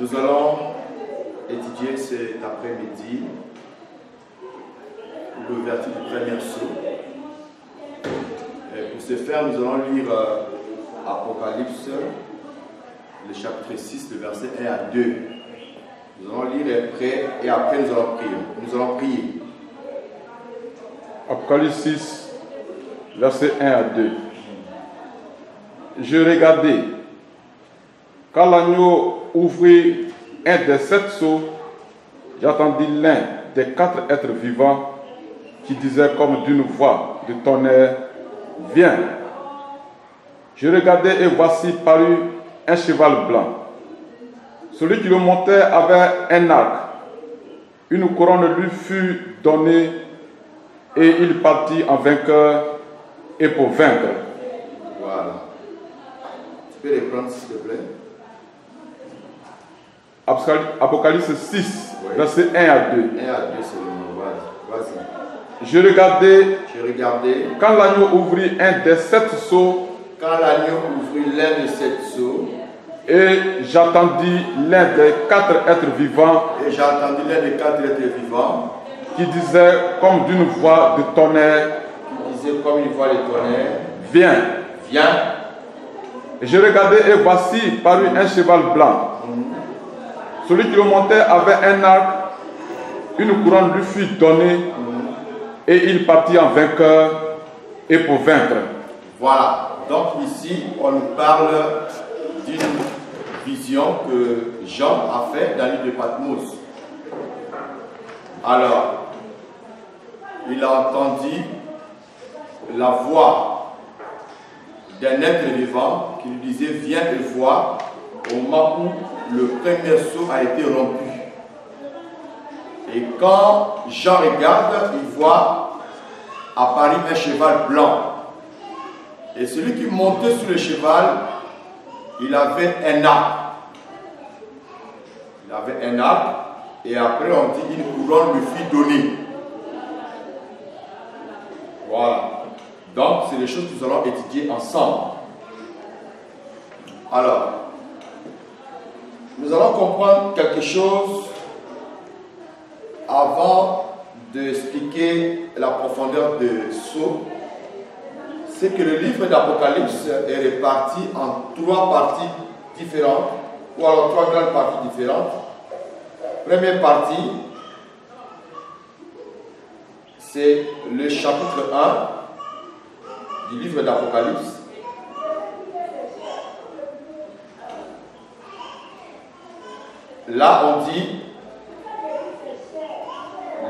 Nous allons étudier cet après-midi l'ouverture du premier sceau. Et pour ce faire, nous allons lire Apocalypse, le chapitre 6, le verset 1 à 2. Nous allons lire et après nous allons prier. Nous allons prier. Apocalypse 6, verset 1 à 2. Je regardais, quand l'agneau ouvrit un des 7 sceaux, j'entendis l'un des 4 êtres vivants qui disait comme d'une voix de tonnerre, « Viens !» Je regardais et voici parut un cheval blanc. Celui qui le montait avait un arc. Une couronne lui fut donnée et il partit en vainqueur et pour vaincre. Voilà. Tu peux les prendre s'il te plaît. Apocalypse 6, oui. Verset 1 à 2. 1 à 2, c'est le mot. Vas-y. Je regardais quand l'agneau ouvrit un des 7 sceaux. Quand l'agneau ouvrit l'un de 7 sceaux. Et j'entendis l'un des 4 êtres vivants. Et j'entendis l'un des 4 êtres vivants. Qui disait comme d'une voix de tonnerre. Qui disait comme une voix de tonnerre. Viens. Viens. Et je regardais et voici parut un cheval blanc. Celui qui le montait avait un arc. Une couronne lui fut donnée. Et il partit en vainqueur et pour vaincre. Voilà. Donc ici, on nous parle d'une vision que Jean a faite dans l'île de Patmos. Alors, il a entendu la voix d'un être vivant qui lui disait « Viens et vois » au moment où le premier sceau a été rompu. Et quand Jean regarde, il voit apparaître un cheval blanc. Et celui qui montait sur le cheval, il avait un arc. Il avait un arc, et après on dit une couronne lui fut donnée. Voilà. Donc, c'est les choses que nous allons étudier ensemble. Alors, nous allons comprendre quelque chose avant d'expliquer la profondeur de sceau. C'est que le livre d'Apocalypse est réparti en 3 parties différentes, ou alors 3 grandes parties différentes. Première partie, c'est le chapitre 1 du livre d'Apocalypse. Là, on dit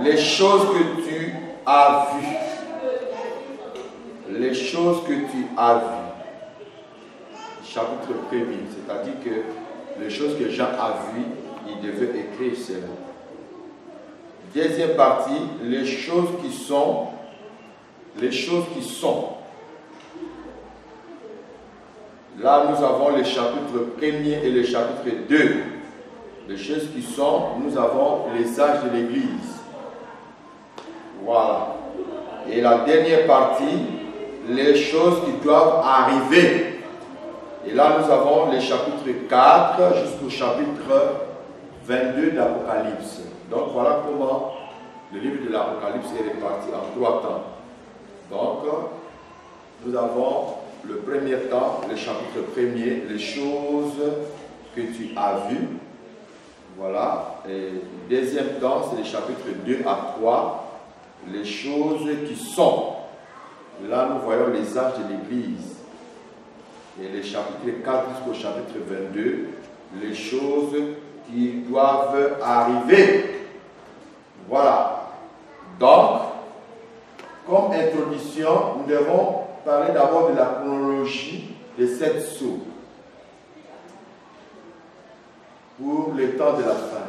les choses que tu as vues. Les choses que tu as vues. Chapitre 1er, c'est-à-dire que les choses que Jean a vues, il devait écrire cela. Deuxième partie, les choses qui sont. Les choses qui sont. Là, nous avons le chapitre 1er et le chapitre 2. Les choses qui sont, nous avons les âges de l'Église. Voilà. Et la dernière partie, les choses qui doivent arriver. Et là, nous avons les chapitres 4 jusqu'au chapitre 22 d'Apocalypse. Donc, voilà comment le livre de l'Apocalypse est réparti en 3 temps. Donc, nous avons le premier temps, le chapitre 1er, les choses que tu as vues. Voilà. Et le deuxième temps, c'est les chapitres 2 à 3, les choses qui sont. Là, nous voyons les âges de l'Église. Et les chapitres 4 jusqu'au chapitre 22, les choses qui doivent arriver. Voilà. Donc, comme introduction, nous devons parler d'abord de la chronologie des 7 sceaux pour le temps de la fin.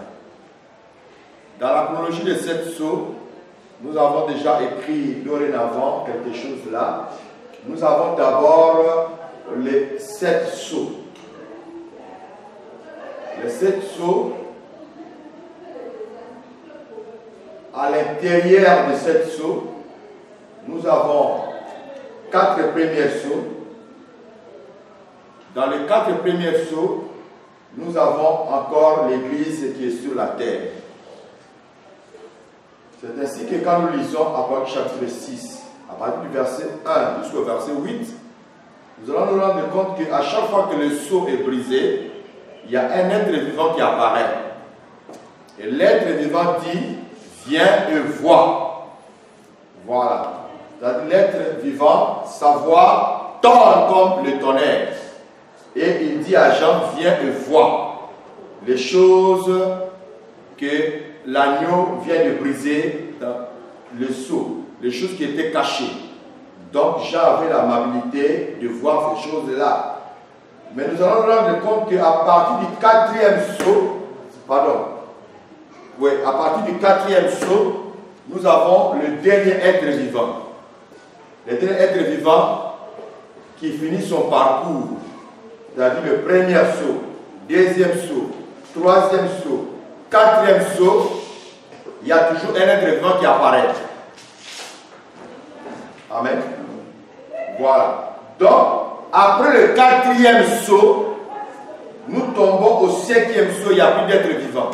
Dans la chronologie des 7 sceaux, nous avons déjà écrit dorénavant quelque chose là. Nous avons d'abord les 7 sceaux. Les 7 sceaux, à l'intérieur de 7 sceaux, nous avons 4 premiers sceaux. Dans les 4 premiers sceaux, nous avons encore l'Église qui est sur la terre. C'est ainsi que quand nous lisons Apocalypse chapitre 6, à partir du verset 1 jusqu'au verset 8, nous allons nous rendre compte qu'à chaque fois que le sceau est brisé, il y a un être vivant qui apparaît. Et l'être vivant dit, viens et vois. Voilà. L'être vivant, sa voix tonne comme le tonnerre. Et il dit à Jean, viens et vois les choses que l'agneau vient de briser dans le sceau, les choses qui étaient cachées. Donc Jean avait l'amabilité de voir ces choses-là. Mais nous allons nous rendre compte qu'à partir du quatrième sceau, à partir du quatrième sceau, nous avons le dernier être vivant. Le dernier être vivant qui finit son parcours. C'est-à-dire le premier saut, deuxième saut, troisième saut, quatrième saut, il y a toujours un être vivant qui apparaît. Amen. Voilà. Donc, après le quatrième saut, nous tombons au cinquième saut, il n'y a plus d'être vivant.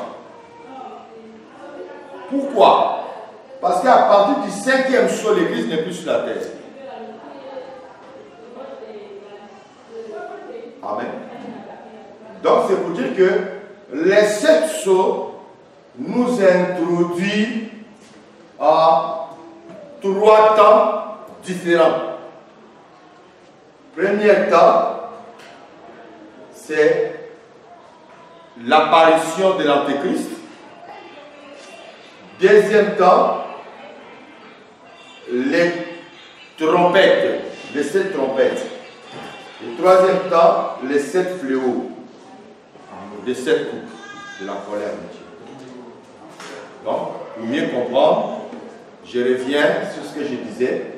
Pourquoi? Parce qu'à partir du cinquième saut, l'Église n'est plus sur la terre. Amen. Donc c'est pour dire que les 7 sceaux nous introduisent à 3 temps différents. Premier temps, c'est l'apparition de l'Antéchrist. Deuxième temps, les trompettes, les 7 trompettes. Et troisième temps, les 7 fléaux, les 7 coups de la colère de Dieu. Donc, pour mieux comprendre, je reviens sur ce que je disais.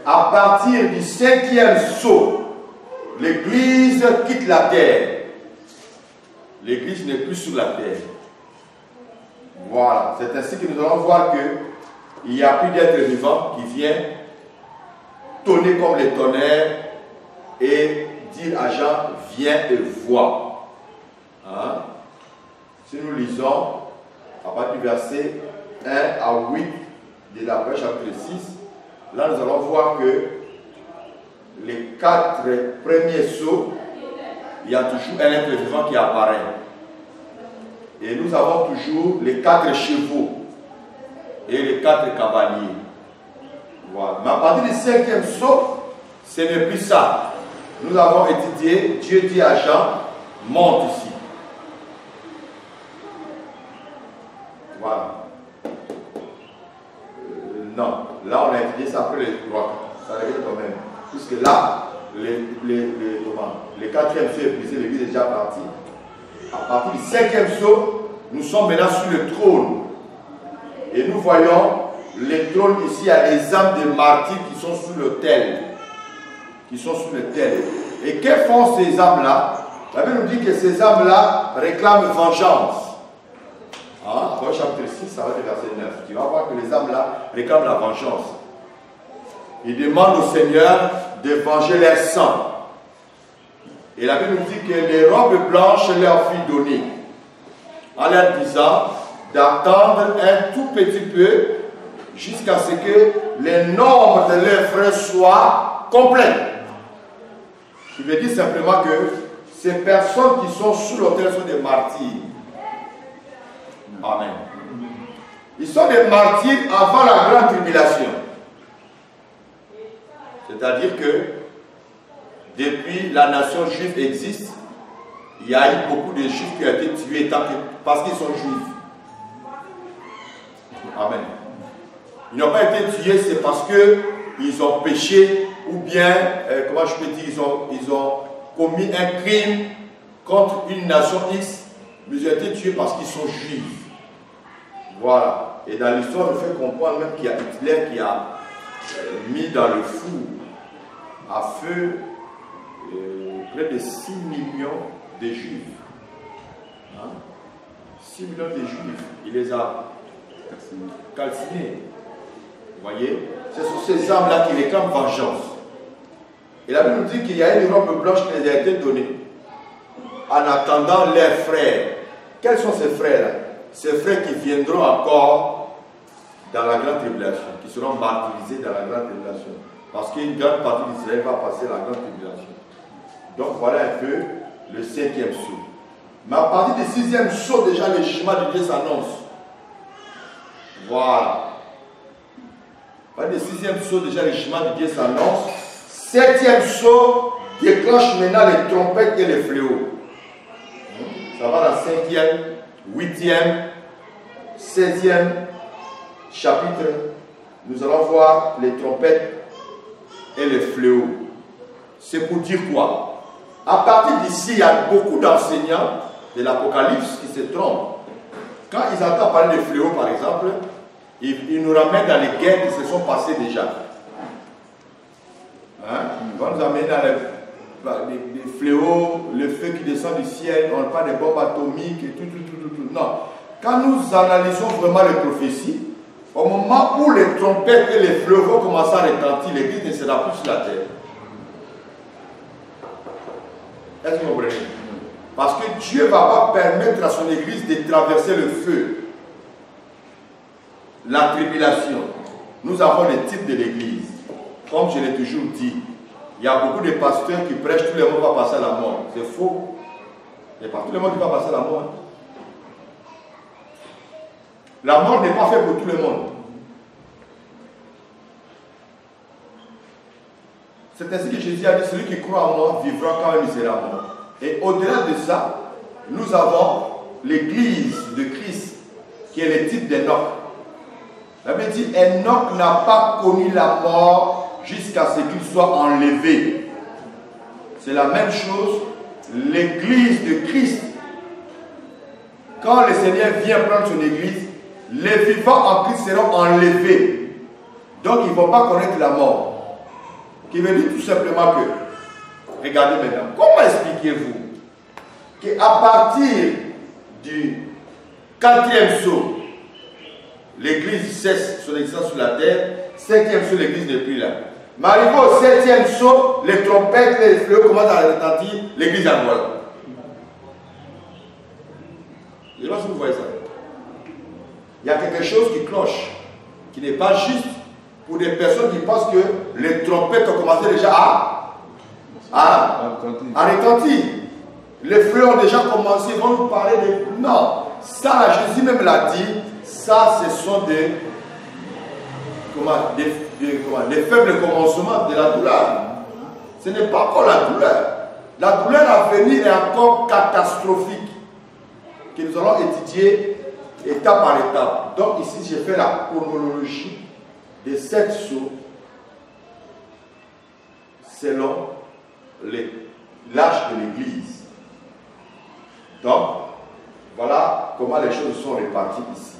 À partir du 5e sceau, l'Église quitte la terre. L'Église n'est plus sur la terre. Voilà, c'est ainsi que nous allons voir qu'il n'y a plus d'être vivant qui vient tonner comme les tonnerres et dire à Jean, viens et vois. Hein? Si nous lisons à partir du verset 1 à 8 de l'Apocalypse chapitre 6, là nous allons voir que les 4 premiers sceaux, il y a toujours un être vivant qui apparaît. Et nous avons toujours les 4 chevaux et les 4 cavaliers. Voilà. Mais à partir du 5e sceau, ce n'est plus ça. Nous avons étudié, Dieu dit à Jean, monte ici. Voilà. Non, là on a étudié ça après les 3. Ça revient quand même. Puisque là, les 4e sceaux est brisé, l'Église est déjà partie. À partir du 5e sceau, nous sommes maintenant sur le trône. Et nous voyons les trônes ici, il y a les âmes des martyrs qui sont sous l'autel. Et que font ces âmes-là? La Bible nous dit que ces âmes-là réclament vengeance. Dans le chapitre 6, ça va être verset 9. Tu vas voir que les âmes-là réclament la vengeance. Ils demandent au Seigneur de venger leur sang. Et la Bible nous dit que les robes blanches leur furent données, en leur disant d'attendre un tout petit peu jusqu'à ce que le nombre de leurs frères soit complet. Je veux dire simplement que ces personnes qui sont sous l'autel sont des martyrs. Amen. Ils sont des martyrs avant la grande tribulation. C'est-à-dire que depuis la nation juive existe, il y a eu beaucoup de juifs qui ont été tués parce qu'ils sont juifs. Amen. Ils n'ont pas été tués, c'est parce qu'ils ont péché ou bien, comment je peux dire, ils ont commis un crime contre une nation X, mais ils ont été tués parce qu'ils sont juifs. Voilà. Et dans l'histoire, on fait comprendre même qu'il y a Hitler qui a mis dans le four à feu près de 6 millions de juifs. 6 millions de juifs. Il les a calcinés. Vous voyez? Ce sont ces âmes-là qui réclament vengeance. Et la Bible nous dit qu'il y a une robe blanche qui les a été donnée. en attendant leurs frères. Quels sont ces frères-là? Ces frères qui viendront encore dans la grande tribulation, qui seront martyrisés dans la grande tribulation. Parce qu'une grande partie d'Israël va passer la grande tribulation. Donc voilà un peu le 5e sceau. Mais à partir du 6e sceau, déjà le jugement de Dieu s'annonce. Voilà. À partir du 6e sceau, déjà le jugement de Dieu s'annonce. 7e sceau déclenche maintenant les trompettes et les fléaux. Ça va dans 5e, 8e, 16e chapitre. Nous allons voir les trompettes et les fléaux. C'est pour dire quoi? À partir d'ici, il y a beaucoup d'enseignants de l'Apocalypse qui se trompent. Quand ils entendent parler de fléaux, par exemple, ils nous ramènent dans les guerres qui se sont passées déjà. Hein? Ils vont nous amener dans les fléaux, le feu qui descend du ciel, on parle des bombes atomiques et tout. Non. Quand nous analysons vraiment les prophéties, au moment où les trompettes et les fléaux vont commencer à retentir, l'église ne sera plus sur la terre. Est-ce que vous comprenez? Parce que Dieu ne va pas permettre à son église de traverser le feu, la tribulation. Nous avons les types de l'église. Comme je l'ai toujours dit, il y a beaucoup de pasteurs qui prêchent, tout le monde va passer à la mort. C'est faux. Il n'y a pas tout le monde qui va passer à la mort. La mort n'est pas faite pour tout le monde. C'est ainsi que Jésus a dit, celui qui croit en moi vivra quand même il sera mort. Et au-delà de ça, nous avons l'église de Christ, qui est le type d'Enoch. La Bible dit, Enoch n'a pas connu la mort jusqu'à ce qu'il soit enlevé. C'est la même chose, l'église de Christ. Quand le Seigneur vient prendre son église, les vivants en Christ seront enlevés. Donc ils ne vont pas connaître la mort. Qui veut dire tout simplement que, regardez maintenant, comment expliquez-vous qu'à partir du 4e sceau, l'église cesse son existence sur la terre, 5e sceau, l'église n'est plus là. Mais arrivé au 7e sceau, les trompettes, les fléaux commencent à retentir, l'église en voilà. Je ne sais pas si vous voyez ça. Il y a quelque chose qui cloche, qui n'est pas juste pour des personnes qui pensent que les trompettes ont commencé déjà à retentir. Les fléaux ont déjà commencé, ils vont nous parler de... Non, ça, Jésus même l'a dit, ça, ce sont des faibles commencements de la douleur. Ce n'est pas encore la douleur. La douleur à venir est encore catastrophique, que nous allons étudier étape par étape. Donc ici, j'ai fait la chronologie des 7 sceaux selon l'âge de l'Église. Donc, voilà comment les choses sont réparties ici.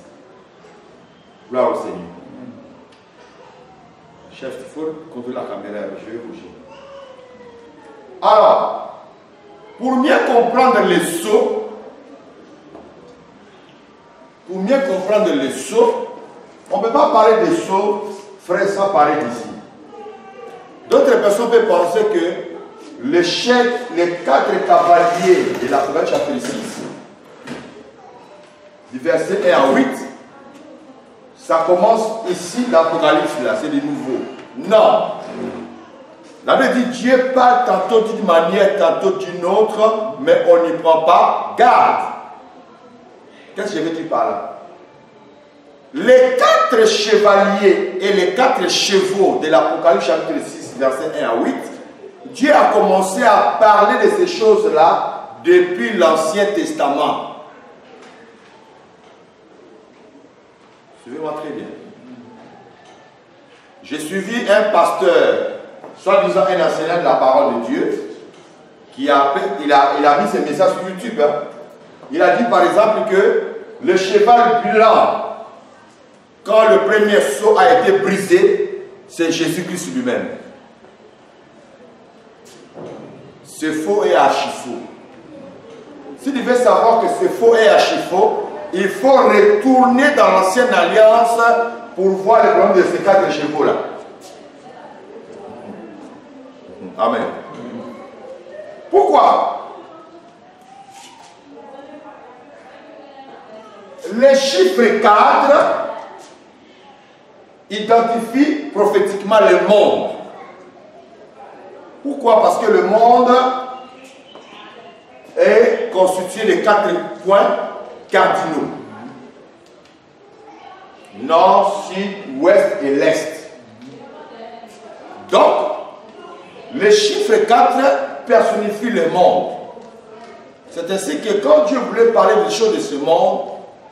Gloire au Seigneur. Chef, il faut contrôler la caméra, je vais bouger. Alors, pour mieux comprendre les sceaux, on ne peut pas parler des sceaux, frère, sans parler d'ici. D'autres personnes peuvent penser que les 4 cavaliers de l'Apocalypse chapitre 6, du verset 1 à 8, ça commence ici, l'Apocalypse là, c'est de nouveau. Non. La Bible dit, Dieu parle tantôt d'une manière, tantôt d'une autre, mais on n'y prend pas garde. Qu'est-ce que je veux dire par là? Les 4 chevaliers et les 4 chevaux de l'Apocalypse chapitre 6, verset 1 à 8, Dieu a commencé à parler de ces choses-là depuis l'Ancien Testament. Suivez-moi très bien. J'ai suivi un pasteur, soi-disant un enseignant de la parole de Dieu, qui a mis ses messages sur YouTube. Hein. Il a dit par exemple que le cheval blanc, quand le premier sceau a été brisé, c'est Jésus-Christ lui-même. C'est faux et archi-faux. Si tu veux savoir que c'est faux et archi-faux, il faut retourner dans l'ancienne alliance pour voir le problème de ces 4 chevaux-là. Amen. Pourquoi? Le chiffre 4 identifie prophétiquement le monde. Pourquoi? Parce que le monde est constitué de 4 points cardinaux. Nord, sud, ouest et l'est. Donc, le chiffre 4 personnifie le monde. C'est ainsi que quand Dieu voulait parler des choses de ce monde,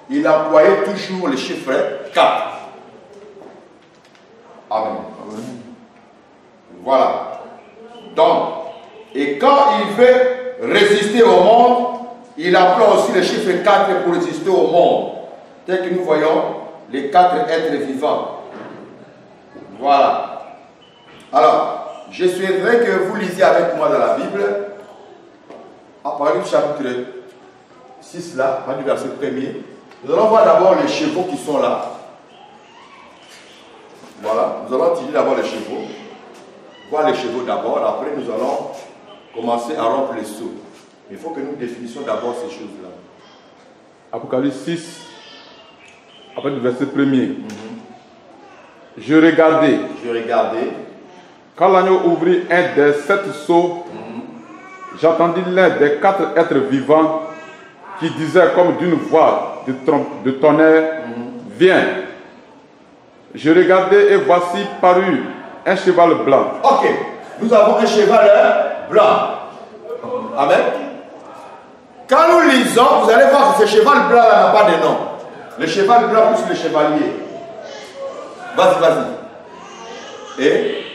il employait toujours le chiffre 4. Amen. Voilà. Donc, et quand il veut résister au monde, il emploie aussi le chiffre 4 pour résister au monde. Tel que nous voyons les 4 êtres vivants. Voilà. Alors, je souhaiterais que vous lisiez avec moi dans la Bible, Apocalypse chapitre 6 là, du verset 1er. Nous allons voir d'abord les chevaux qui sont là. Voilà, nous allons étudier d'abord les chevaux. Voir les chevaux d'abord, après nous allons commencer à rompre les seaux. Il faut que nous définissions d'abord ces choses-là. Apocalypse 6, après le verset 1er. Je regardais. Quand l'agneau ouvrit un des 7 sceaux, j'entendis l'un des 4 êtres vivants qui disait comme d'une voix de tonnerre, viens. Je regardais et voici parut un cheval blanc. Ok, nous avons un cheval blanc. Amen. Quand nous lisons, vous allez voir que ce cheval blanc n'a pas de nom. Le cheval blanc plus le chevalier. Vas-y. Et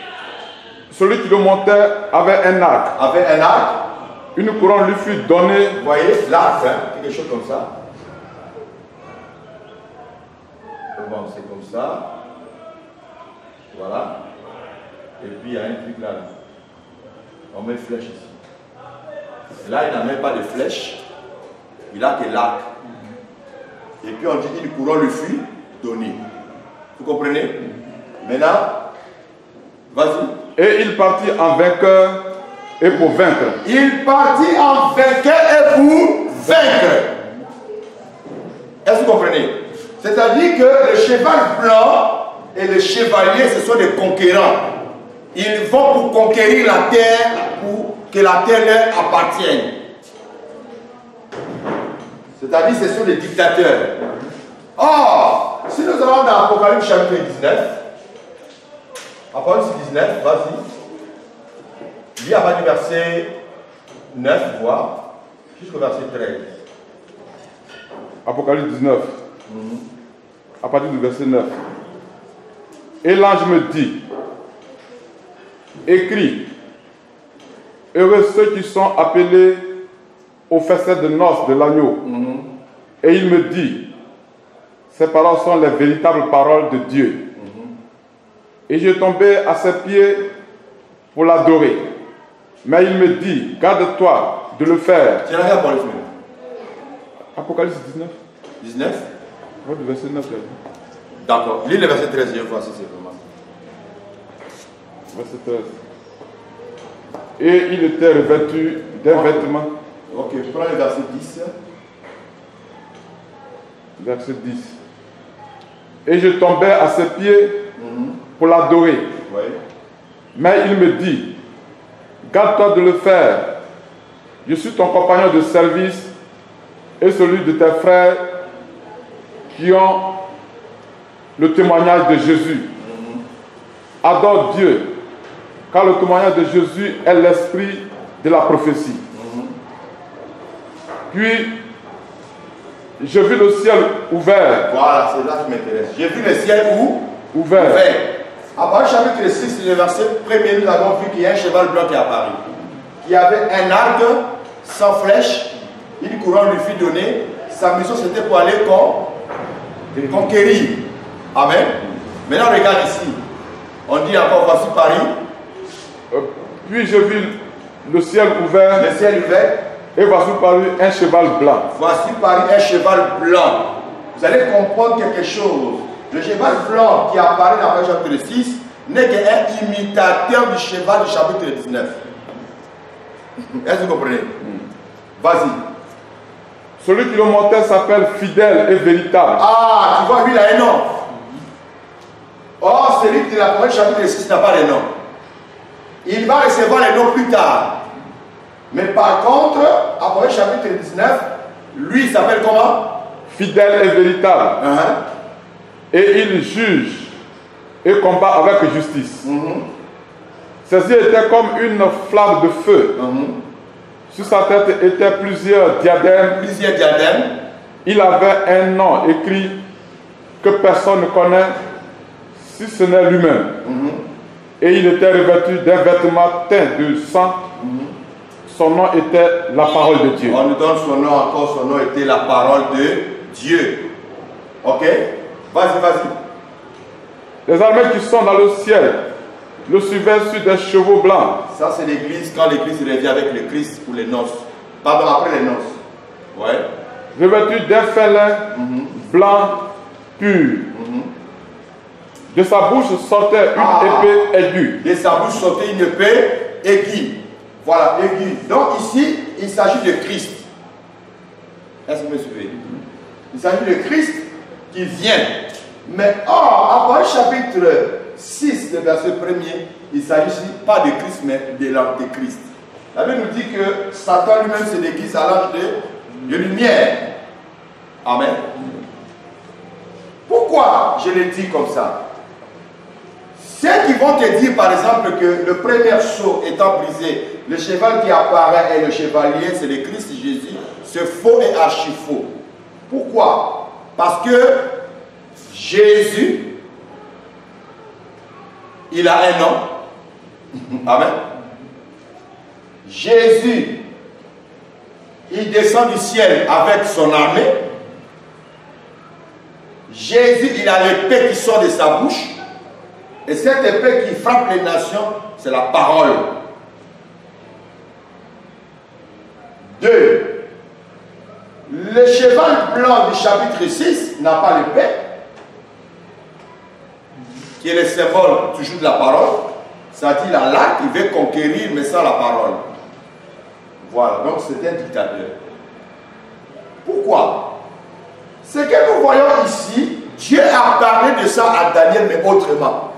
celui qui le montait avait un arc. Une couronne lui fut donnée. Vous voyez, l'arc, quelque chose comme ça. Bon, c'est comme ça. Voilà. Et puis il y a un truc là. On met une flèche ici. Là, il n'a même pas de flèche. Il a que l'arc. Et puis on dit une couronne lui fut donnée. Vous comprenez? Maintenant, vas-y. Et il partit en vainqueur et pour vaincre. Il partit en vainqueur et pour vaincre. Est-ce que vous comprenez? C'est-à-dire que le cheval blanc et le chevalier, ce sont des conquérants. Ils vont pour conquérir la terre, pour que la terre leur appartienne. C'est-à-dire que ce sont des dictateurs. Or, si nous allons dans Apocalypse chapitre 19, Apocalypse 19, vas-y. Lis à partir du verset 9, voire, jusqu'au verset 13. Apocalypse 19. À partir du verset 9. Et l'ange me dit, écris, heureux ceux qui sont appelés au festin de noces de l'agneau. Et il me dit, ces paroles sont les véritables paroles de Dieu. Et je tombais à ses pieds pour l'adorer. Mais il me dit, garde-toi de le faire. Tu regardes pour le film. Apocalypse 19. 19. Le verset 9. D'accord. Lis le verset 13, je vois si c'est vraiment. Verset 13. Et il était revêtu d'un vêtement. Ok, prends le verset 10. Verset 10. Et je tombais à ses pieds pour l'adorer. Oui. Mais il me dit, garde-toi de le faire. Je suis ton compagnon de service et celui de tes frères qui ont le témoignage de Jésus. Adore Dieu, car le témoignage de Jésus est l'esprit de la prophétie. Puis, je vis le ciel ouvert. Voilà, c'est là qui m'intéresse. J'ai vu le ciel ouvert. À partir du chapitre 6, le verset 1er, nous avons vu qu'il y a un cheval blanc qui est apparu. Qui avait un arc sans flèche, une couronne lui fut donnée. Sa mission c'était pour aller conquérir. Amen. Maintenant regarde ici. On dit encore voici Paris. Puis je vis le ciel ouvert. Le ciel ouvert. Et voici paru un cheval blanc. Voici paru un cheval blanc. Vous allez comprendre quelque chose. Le cheval blanc qui apparaît dans le chapitre 6 n'est qu'un imitateur du cheval du chapitre 19. Est-ce que vous comprenez? Vas-y. Celui qui le montait s'appelle fidèle et véritable. Ah, tu vois, lui, il a un nom. Or, celui de l'Apocalypse chapitre 6 n'a pas de nom. Il va recevoir les noms plus tard. Mais par contre, Apocalypse chapitre 19, lui, il s'appelle comment? Fidèle et véritable. Et il juge et combat avec justice. Ses yeux étaient comme une flamme de feu. Sur sa tête étaient plusieurs diadèmes. Il avait un nom écrit que personne ne connaît si ce n'est lui-même. Et il était revêtu d'un vêtement teint de sang. Son nom était la parole de Dieu. On nous donne son nom encore, son nom était la parole de Dieu. Ok? Vas-y, vas-y. Les armées qui sont dans le ciel le suivaient sur des chevaux blancs. Ça, c'est l'église, quand l'église revient avec le Christ pour les noces. Pardon, après les noces. Ouais. Revêtu d'un fin lin blanc pur. De sa bouche sortait une épée aiguë. De sa bouche sortait une épée aiguë. Voilà, aiguë. Donc ici, il s'agit de Christ. Est-ce que vous me suivez? Il s'agit de Christ qui vient. Mais Apocalypse chapitre 6, le verset 1er, il s'agit ici pas de Christ, mais de l'Antéchrist. La Bible nous dit que Satan lui-même se déguise à l'âge de lumière. Amen. Pourquoi je le dis comme ça? Ceux qui vont te dire par exemple que le premier sceau étant brisé, le cheval qui apparaît et le chevalier, c'est le Christ Jésus, c'est faux et archi faux. Pourquoi? Parce que Jésus, il a un nom. Amen. Jésus, il descend du ciel avec son armée. Jésus, il a l'épée qui sort de sa bouche. Et cette épée qui frappe les nations, c'est la parole. 2. Le cheval blanc du chapitre 6 n'a pas l'épée, qui est le symbole toujours de la parole. C'est-à-dire la latte, il veut conquérir, mais sans la parole. Voilà, donc c'est un dictateur. Pourquoi? Ce que nous voyons ici, Dieu a parlé de ça à Daniel, mais autrement.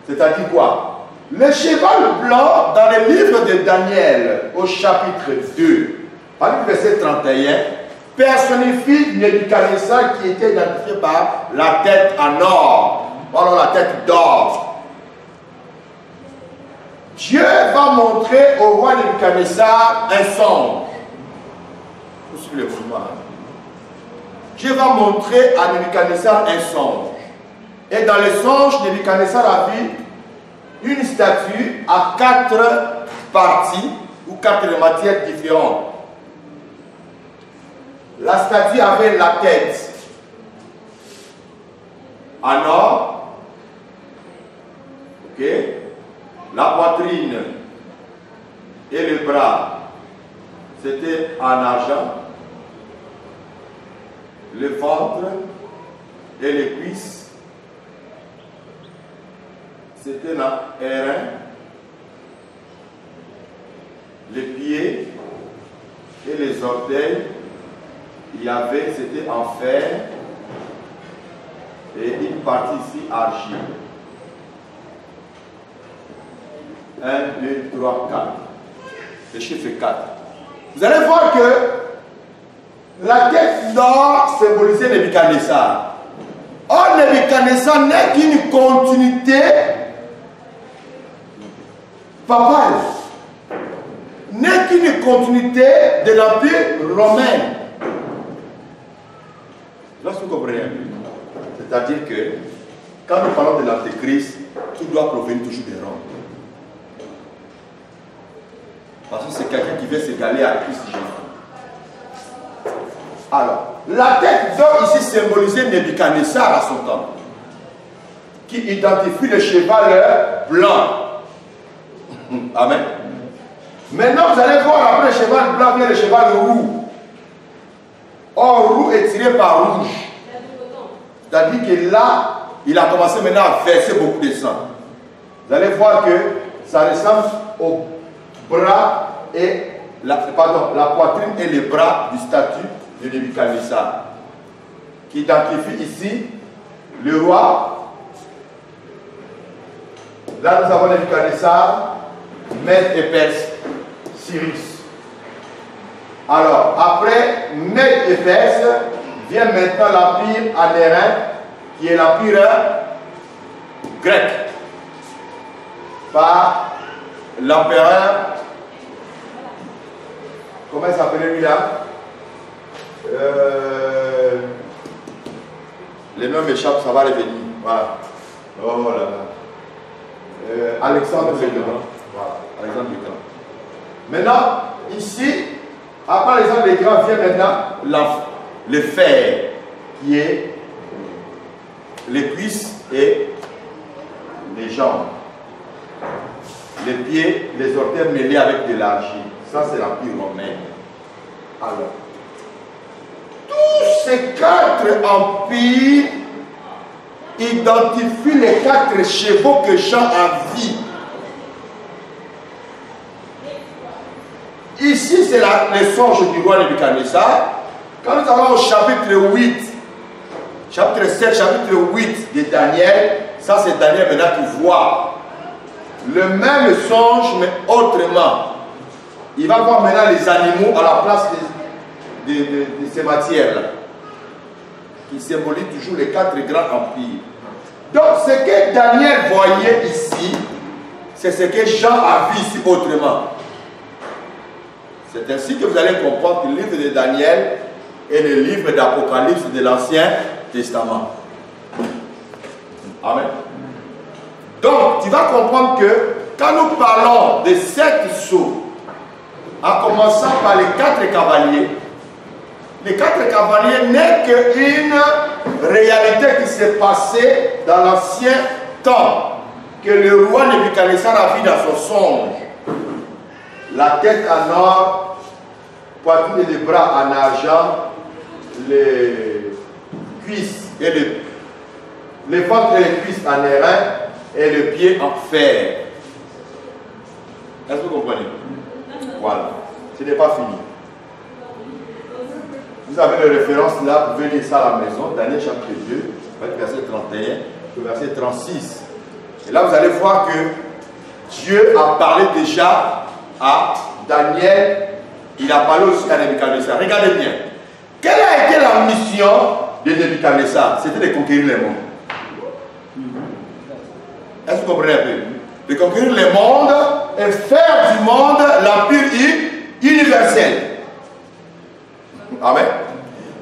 C'est-à-dire quoi? Le cheval blanc, dans le livre de Daniel, au chapitre 2, par le verset 31, personnifie Nebuchadnezzar qui était identifié par la tête en or, alors la tête d'or. Dieu va montrer au roi Nebuchadnezzar un songe. Vous suivez le mouvement. Dieu va montrer à Nebuchadnezzar un songe. Et dans le songe, Nebuchadnezzar a vu une statue à 4 parties ou 4 matières différentes. La statue avait la tête en or, ok, la poitrine et le bras, c'était en argent, le ventre et les cuisses, c'était la airain, les pieds et les orteils, il y avait, c'était en fer, et une partie ici argile. 1, 2, 3, 4. Le chiffre 4. Vous allez voir que la tête d'or symbolisait Nebuchadnezzar. Or, Nebuchadnezzar n'est qu'une continuité papale. N'est qu'une continuité de l'Empire romain. Lorsque vous comprenez, c'est-à-dire que quand nous parlons de l'Antéchrist, tout doit provenir toujours de Rome. Parce que c'est quelqu'un qui veut s'égaler à Christ Jésus. Alors, la tête d'or ici symbolisait Nebuchadnezzar à son temps, qui identifie le cheval blanc. Amen. Maintenant, vous allez voir après le cheval blanc vient le cheval roux. Or, roux est tiré par rouge. C'est-à-dire que là, il a commencé maintenant à verser beaucoup de sang. Vous allez voir que ça ressemble au bras et la poitrine et les bras du statut de Nebuchadnezzar, qui identifie ici le roi. Là, nous avons Nebuchadnezzar, Mède et Perse, Cyrus. Alors, après Mède et Perse, vient maintenant l'empire anérin, qui est l'empire grec, par l'empereur, comment il s'appelait lui là? Les noms m'échappent, ça va revenir. Voilà. Oh là là. Alexandre le Grand. Voilà, Alexandre le Grand. Maintenant, ici, après Alexandre le Grand, vient maintenant le fer, qui est les cuisses et les jambes. Les pieds, les orteils mêlés avec de l'argile. Ça, c'est l'Empire romain. Alors, tous ces 4 empires identifient les 4 chevaux que Jean a vus. Ici, c'est le songe du roi Nebuchadnezzar. Quand nous allons au chapitre 8, chapitre 7, chapitre 8 de Daniel, ça c'est Daniel maintenant qui voit le même songe, mais autrement. Il va voir maintenant les animaux à la place de ces matières-là, qui symbolisent toujours les 4 grands empires. Donc, ce que Daniel voyait ici, c'est ce que Jean a vu ici autrement. C'est ainsi que vous allez comprendre que le livre de Daniel est le livre d'Apocalypse de l'Ancien Testament. Amen. Donc, tu vas comprendre que quand nous parlons de 7 sceaux, en commençant par les 4 cavaliers, les 4 cavaliers n'est qu'une réalité qui s'est passée dans l'ancien temps, que le roi Nebuchadnezzar a vu dans son songe. La tête en or, poitrine et les bras en argent, les cuisses et les ventres et les cuisses en airain et le pied en fer. Est-ce que vous comprenez? Voilà. Ce n'est pas fini. Vous avez les références là, vous pouvez lire ça à la maison, Daniel chapitre 2, verset 31, verset 36. Et là, vous allez voir que Dieu a parlé déjà à Daniel, il a parlé aussi à Nebuchadnezzar. Regardez bien. Quelle a été la mission de Nebuchadnezzar? C'était de conquérir les mondes. Est-ce que vous comprenez un peu? De conquérir les mondes et faire du monde l'empire universel. Amen.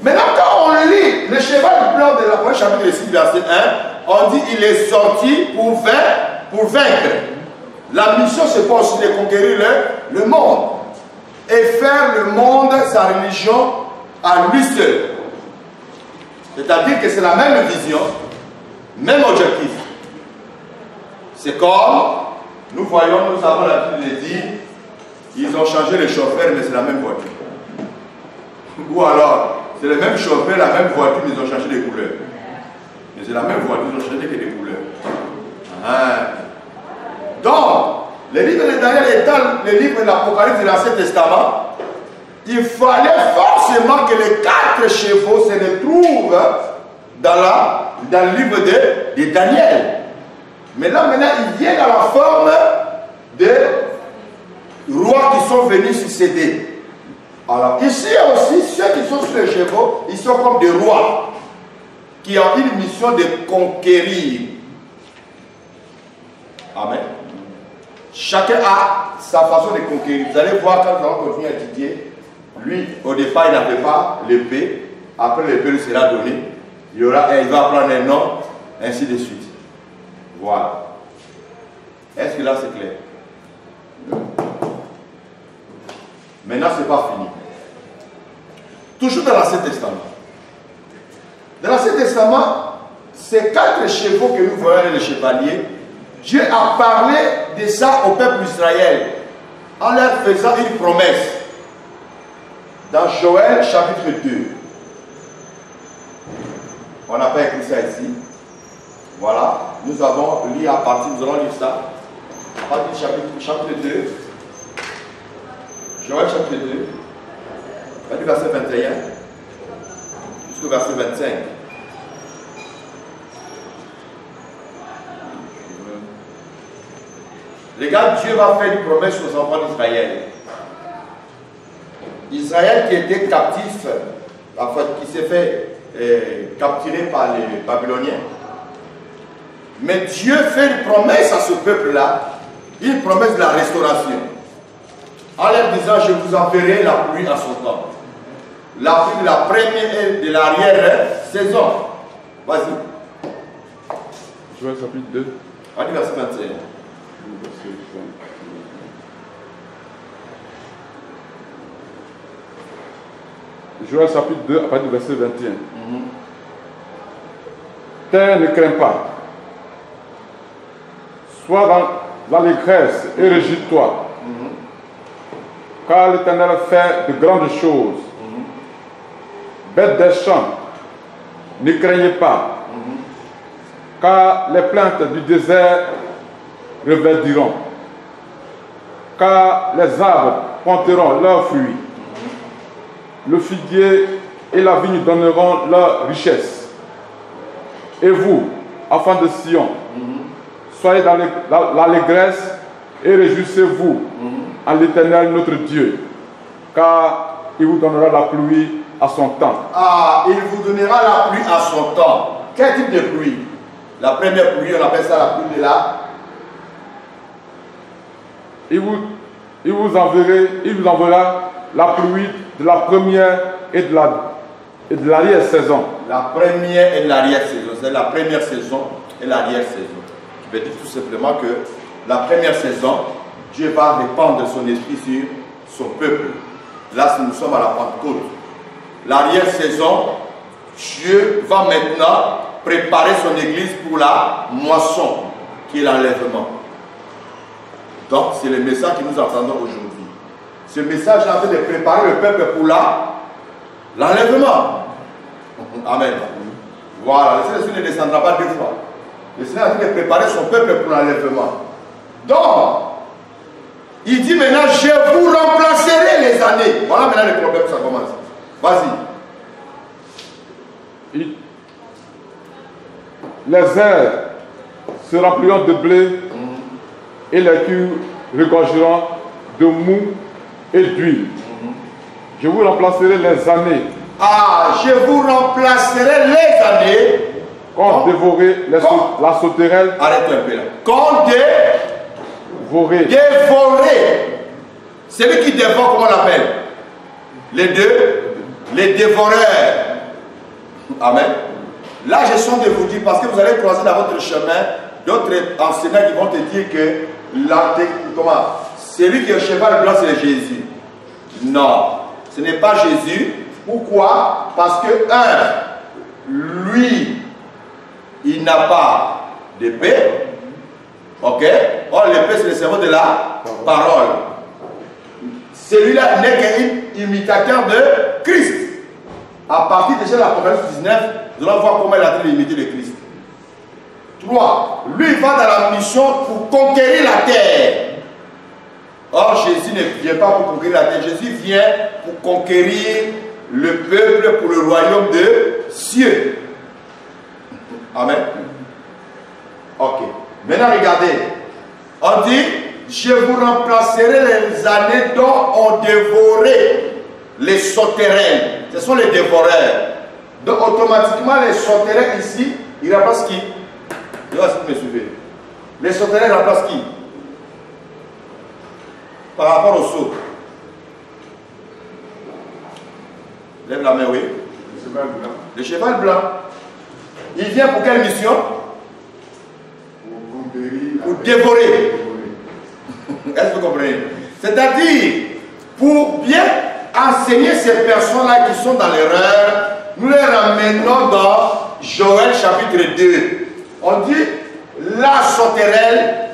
Maintenant, quand on lit le cheval blanc de l'Apocalypse chapitre 6, verset 1, on dit qu'il est sorti pour vaincre. La mission, c'est pas aussi de conquérir le monde et faire le monde sa religion à lui seul. C'est-à-dire que c'est la même vision, même objectif. C'est comme nous voyons, nous avons l'habitude de dire, ils ont changé les chauffeurs, mais c'est la même voiture. Ou alors, c'est le même chauffeur, la même voiture, mais ils ont changé les couleurs. Mais c'est la même voiture, ils ont changé que les couleurs. Donc, le livre de Daniel étant le livre de l'Apocalypse de l'Ancien Testament, il fallait forcément que les 4 chevaux se retrouvent dans le livre de Daniel. Mais là, maintenant, il vient dans la forme de rois qui sont venus succéder. Alors, ici aussi, ceux qui sont sur les chevaux, ils sont comme des rois qui ont une mission de conquérir. Amen. Chacun a sa façon de conquérir. Vous allez voir quand nous allons continuer à étudier. Lui, au départ, il n'avait pas l'épée. Après, l'épée lui sera donnée. Il va prendre un nom, ainsi de suite. Voilà. Est-ce que là, c'est clair? Maintenant, ce n'est pas fini. Toujours dans l'Ancien Testament. Dans l'Ancien Testament, ces 4 chevaux que nous voyons, les chevaliers, Dieu a parlé de ça au peuple d'Israël en leur faisant une promesse. Dans Joël chapitre 2. On n'a pas écrit ça ici. Voilà. Nous avons lu à partir, nous allons lire ça. À partir du chapitre 2. Joël chapitre 2, du verset 21 jusqu'au verset 25. Regarde, Dieu va faire une promesse aux enfants d'Israël. Israël qui était captif, en fait, qui s'est fait capturer par les Babyloniens. Mais Dieu fait une promesse à ce peuple-là, une promesse de la restauration. En leur disant, je vous enverrai la pluie à son temps. La pluie de la première et de l'arrière-saison. Vas-y. Joël chapitre 2. On dit verset 21. Joël chapitre 2, à partir du verset 21. Terre, ne crains pas. Sois dans l'allégresse et réjouis-toi. Car l'Éternel fait de grandes choses. Bêtes des champs, ne craignez pas. Car les plantes du désert reverdiront. Car les arbres porteront leurs fruits. Le figuier et la vigne donneront leur richesse. Et vous, enfants de Sion, soyez dans l'allégresse et réjouissez-vous en l'Éternel notre Dieu, car il vous donnera la pluie à son temps. Ah, il vous donnera la pluie à son temps. Quel type de pluie? La première pluie, on appelle ça la pluie de la... Il vous enverra la pluie de la première et de l'arrière-saison. La première et l'arrière-saison. C'est la première saison et l'arrière-saison. Je veux dire tout simplement que la première saison, Dieu va répandre son esprit sur son peuple. Là, nous sommes à la Pentecôte. L'arrière-saison, Dieu va maintenant préparer son église pour la moisson, qui est l'enlèvement. Donc, c'est le message que nous entendons aujourd'hui. Ce message est en train de préparer le peuple pour l'enlèvement. Amen. Voilà, le Seigneur ne descendra pas deux fois. Le Seigneur est en train de préparer son peuple pour l'enlèvement. Donc, il dit maintenant, je vous remplacerai les années. Voilà maintenant le problème, ça commence. Vas-y. Les airs se rempliront de blé et les culs regorgeront de mou et d'huile. Je vous remplacerai les années. Ah, je vous remplacerai les années. Quand dévorer la sauterelle. Arrête un peu là. Quand dévorer. Celui qui dévore, comment on l'appelle? Les deux. Les dévoreurs. Amen. Là, je sens de vous dire, parce que vous allez croiser dans votre chemin d'autres enseignants qui vont te dire que celui qui est au cheval blanc, c'est Jésus. Non, ce n'est pas Jésus. Pourquoi? Parce que, lui, il n'a pas d'épée. Ok? Or, l'épée, c'est le cerveau de la parole. Celui-là n'est qu'un imitateur de Christ. À partir déjà de l'Apocalypse 19, nous allons voir comment il a été imité le Christ. 3. Lui, il va dans la mission pour conquérir la terre. Or, Jésus ne vient pas pour conquérir la terre. Jésus vient pour conquérir le peuple pour le royaume de cieux. Amen. Ok. Maintenant, regardez. On dit, je vous remplacerai les années dont on dévorait les sauterelles. Ce sont les dévoreurs. Donc, automatiquement, les sauterelles ici, ils remplacent qui? Je vais essayer de me suivre. Les sauterelles remplacent qui? Par rapport au saut. Lève la main, oui. Le cheval blanc. Le cheval blanc. Il vient pour quelle mission? Pour dévorer. Est-ce que vous comprenez? C'est-à-dire, pour bien enseigner ces personnes-là qui sont dans l'erreur, nous les ramenons dans Joël chapitre 2. On dit, la sauterelle,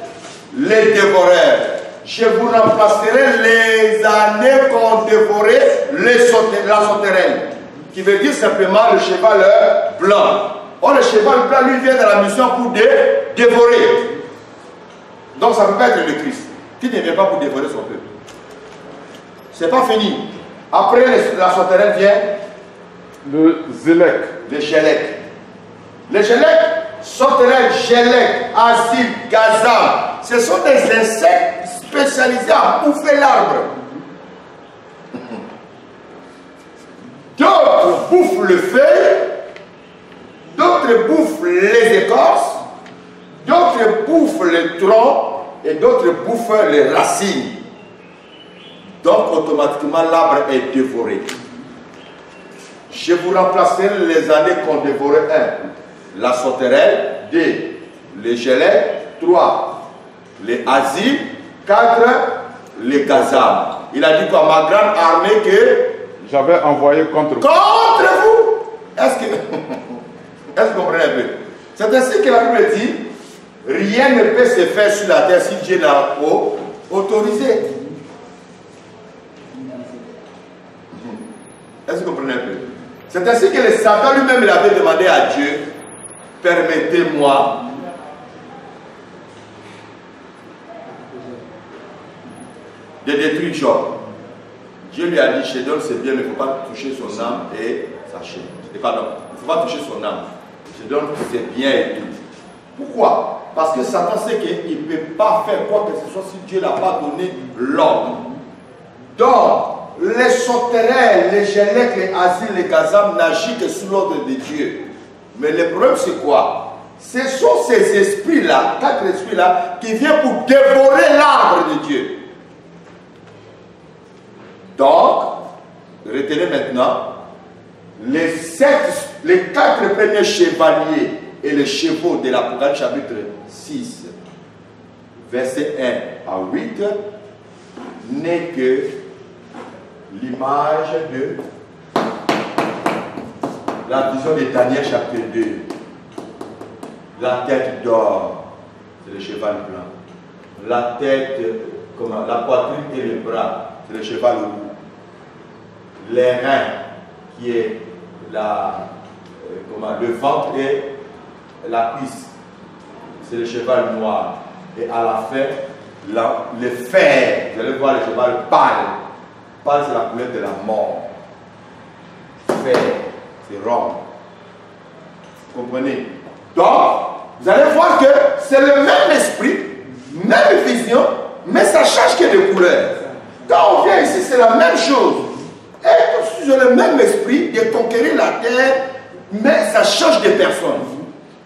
les dévoreurs. Je vous remplacerai les années qu'on dévorait la sauterelle. Qui veut dire simplement le cheval blanc. Or, le cheval blanc, lui, vient dans la mission pour dévorer. Donc, ça ne peut pas être le Christ. Qui ne vient pas pour dévorer son peuple. C'est pas fini. Après la sauterelle vient le zélek. le gélec. Les gélecs, sauterelles, gélec, asile, gazam, ce sont des insectes spécialisés à bouffer l'arbre. D'autres bouffent le feuille, d'autres bouffent les écorces, d'autres bouffent le tronc et d'autres bouffent les racines. Donc automatiquement l'arbre est dévoré. Je vous remplacerai les années qu'on dévorait. 1. La sauterelle. 2. Les gélets. 3. Les asiles. 4. Les gazam. Il a dit quoi? Ma grande armée que j'avais envoyé contre vous. Contre vous. Est-ce que vous comprenez un peu? C'est ainsi que la Bible dit, rien ne peut se faire sur la terre si Dieu l'a autorisé. Est-ce que vous comprenez un peu? C'est ainsi que le Satan lui-même il avait demandé à Dieu, permettez-moi de détruire Job. Dieu lui a dit, je te donne c'est bien, mais il ne faut pas toucher son âme et sa chair. Pardon, il ne faut pas toucher son âme. Je te donne c'est bien et tout. Pourquoi? Parce que Satan sait qu'il ne peut pas faire quoi que ce soit si Dieu n'a pas donné l'ordre. Donc, les sauterelles, les gélecs, les asiles, les gazam n'agissent que sous l'ordre de Dieu. Mais le problème c'est quoi? Ce sont ces esprits-là, 4 esprits-là, qui viennent pour dévorer l'arbre de Dieu. Donc, retenez maintenant, les 4 premiers chevaliers et les chevaux de l'Apocalypse chapitre 6, verset 1 à 8, n'est que l'image de la vision de Daniel chapitre 2. La tête d'or, c'est le cheval blanc. La tête, la poitrine et les bras, c'est le cheval roux. Les reins, qui est le ventre et la cuisse, c'est le cheval noir. Et à la fin, le fer, vous allez voir le cheval pâle. Pâle, c'est la couleur de la mort. Fer, c'est rond. Vous comprenez? Donc, vous allez voir que c'est le même esprit, même vision, mais ça change que de couleur. Quand on vient ici, c'est la même chose. Et ils ont le même esprit de conquérir la terre, mais ça change de personne.